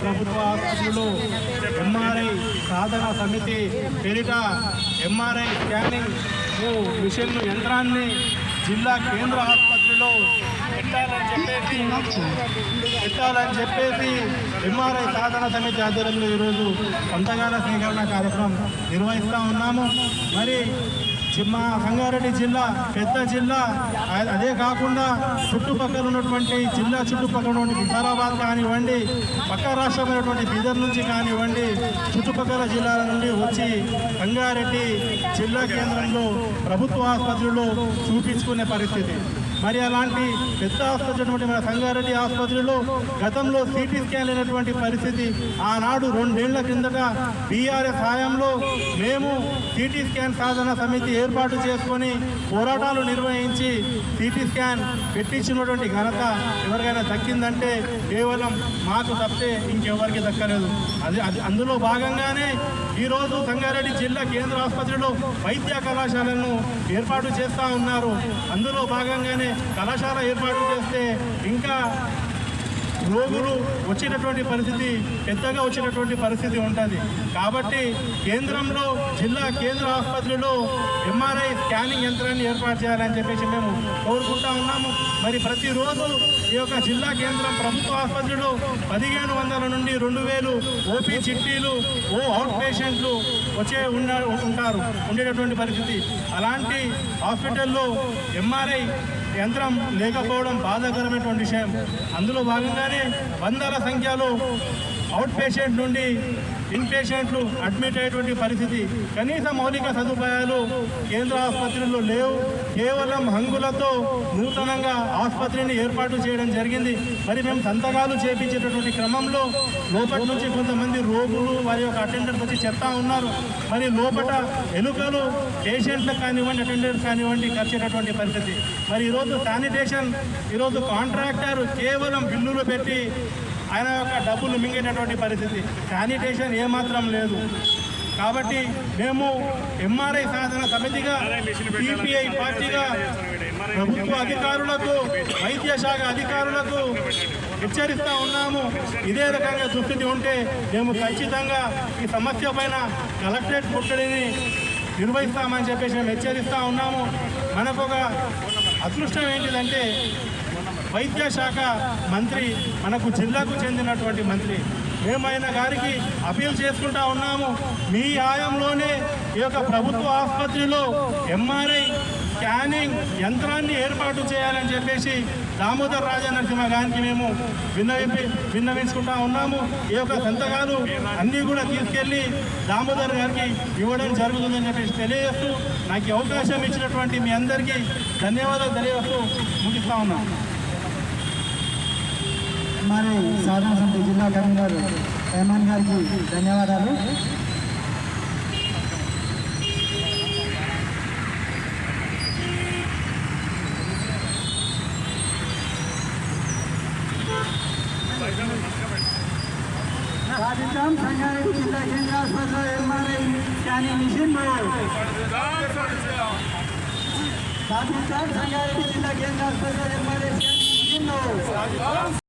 ప్రభుత్వ ఆసుపత్రులు ఎంఆర్ఐ సాధన సమితి పేరిట ఎంఆర్ఐ స్కానింగ్ మిషన్ యంత్రాన్ని జిల్లా కేంద్ర ఆసుపత్రిలో పెట్టాలని చెప్పేసి ఎంఆర్ఐ సాధన సమితి ఆధ్వర్యంలో ఈరోజు సంతకాల సేకరణ కార్యక్రమం నిర్వహిస్తూ ఉన్నాము. మరి మా సంగారెడ్డి జిల్లా పెద్ద జిల్లా, అదే కాకుండా చుట్టుపక్కల ఉన్నటువంటి జిల్లా చుట్టుపక్కల ఉన్నటువంటి వికారాబాద్ కానివ్వండి, పక్క రాష్ట్రమైనటువంటి బీదర్ నుంచి కానివ్వండి, చుట్టుపక్కల జిల్లాల నుండి వచ్చి సంగారెడ్డి జిల్లా కేంద్రంలో ప్రభుత్వ ఆసుపత్రిలో చూపించుకునే పరిస్థితి. మరి అలాంటి పెద్ద ఆసుపత్రి మన సంగారెడ్డి ఆసుపత్రిలో గతంలో సిటీ స్కాన్ అయినటువంటి పరిస్థితి. ఆనాడు 2 ఏళ్ల కిందట బీఆర్ఎస్ హయాంలో మేము సిటీ స్కాన్ సాధన సమితి ఏర్పాటు చేసుకొని పోరాటాలు నిర్వహించి సిటీ స్కాన్ పెట్టించినటువంటి ఘనత ఎవరికైనా దక్కిందంటే కేవలం మాకు తప్పితే ఇంకెవరికి దక్కలేదు. అందులో భాగంగానే ఈరోజు సంగారెడ్డి జిల్లా కేంద్ర ఆసుపత్రిలో వైద్య కళాశాలను ఏర్పాటు చేస్తూ ఉన్నారు. అందులో భాగంగానే కళాశాల ఏర్పాటు చేస్తే ఇంకా రోగులు వచ్చేటటువంటి పరిస్థితి, పెద్దగా వచ్చేటటువంటి పరిస్థితి ఉంటుంది. కాబట్టి కేంద్రంలో జిల్లా కేంద్ర ఆసుపత్రిలో ఎంఆర్ఐ స్కానింగ్ యంత్రాన్ని ఏర్పాటు చేయాలని చెప్పేసి మేము కోరుకుంటా ఉన్నాము. మరి ప్రతిరోజు ఈ యొక్క జిల్లా కేంద్రం ప్రభుత్వ ఆసుపత్రిలో 1500 నుండి 2000 ఓపీ చిట్టీలు, అవుట్ పేషెంట్లు ఉండేటటువంటి పరిస్థితి. అలాంటి హాస్పిటల్లో ఎంఆర్ఐ యంత్రం లేకపోవడం బాధాకరమైనటువంటి విషయం. అందులో భాగంగానే వందల సంఖ్యలో అవుట్ పేషెంట్ నుండి ఇన్ పేషెంట్లు అడ్మిట్ అయ్యేటువంటి పరిస్థితి. కనీస మౌలిక సదుపాయాలు కేంద్ర ఆసుపత్రుల్లో లేవు. కేవలం హంగులతో నూతనంగా ఆసుపత్రిని ఏర్పాటు చేయడం జరిగింది. మరి మేము సంతకాలు చేపించేటటువంటి క్రమంలో లోపల నుంచి కొంతమంది రోగులు వారి యొక్క అటెండర్స్ వచ్చి చెప్తా ఉన్నారు. మరి లోపల ఎలుకలు పేషెంట్లకు కానివ్వండి, అటెండర్స్ కానివ్వండి ఖర్చేటటువంటి పరిస్థితి. మరి ఈరోజు శానిటేషన్, ఈరోజు కాంట్రాక్టర్ కేవలం బిల్లులు పెట్టి ఆయన యొక్క డబ్బులు మింగేటటువంటి పరిస్థితి. శానిటేషన్ ఏమాత్రం లేదు. కాబట్టి మేము ఎంఆర్ఐ సాధన సమితిగా, సిపిఐ పార్టీగా ప్రభుత్వ అధికారులకు, వైద్య శాఖ అధికారులకు హెచ్చరిస్తూ ఉన్నాము. ఇదే రకంగా దుస్థితి ఉంటే మేము ఖచ్చితంగా ఈ సమస్య పైన కలెక్టరేట్ ముట్టడిని నిర్వహిస్తామని చెప్పేసి మేము హెచ్చరిస్తూ ఉన్నాము. మనకు ఒక అదృష్టం ఏంటిదంటే వైద్య శాఖ మంత్రి మనకు జిల్లాకు చెందినటువంటి మంత్రి. మేము ఆయన గారికి అపీల్ చేసుకుంటా ఉన్నాము, మీ హయాంలోనే ఈ యొక్క ప్రభుత్వ ఆసుపత్రిలో ఎంఆర్ఐ స్కానింగ్ యంత్రాన్ని ఏర్పాటు చేయాలని చెప్పేసి దామోదర్ రాజనరసింహ గారికి మేము విన్నవించుకుంటా ఉన్నాము. ఈ యొక్క సంతకాలు అన్నీ కూడా తీసుకెళ్ళి దామోదర్ గారికి ఇవ్వడం జరుగుతుందని చెప్పేసి తెలియజేస్తూ, నాకు ఈ అవకాశం ఇచ్చినటువంటి మీ అందరికీ ధన్యవాదాలు తెలియజేస్తూ ముగిస్తా ఉన్నాం. మరి సాధన సమితి జిల్లా కన్వీనర్ రెహమాన్ గారికి ధన్యవాదాలు. సాధించాం సంగారెడ్డి జిల్లా కేంద్ర ఆసుపత్రిలో ఎంఆర్ఐ స్కానింగ్ మిషన్. సాధించాం సంగారెడ్డి జిల్లా కేంద్ర ఆసుపత్రిలో ఎంఆర్ఐ స్కానింగ్ మిషన్.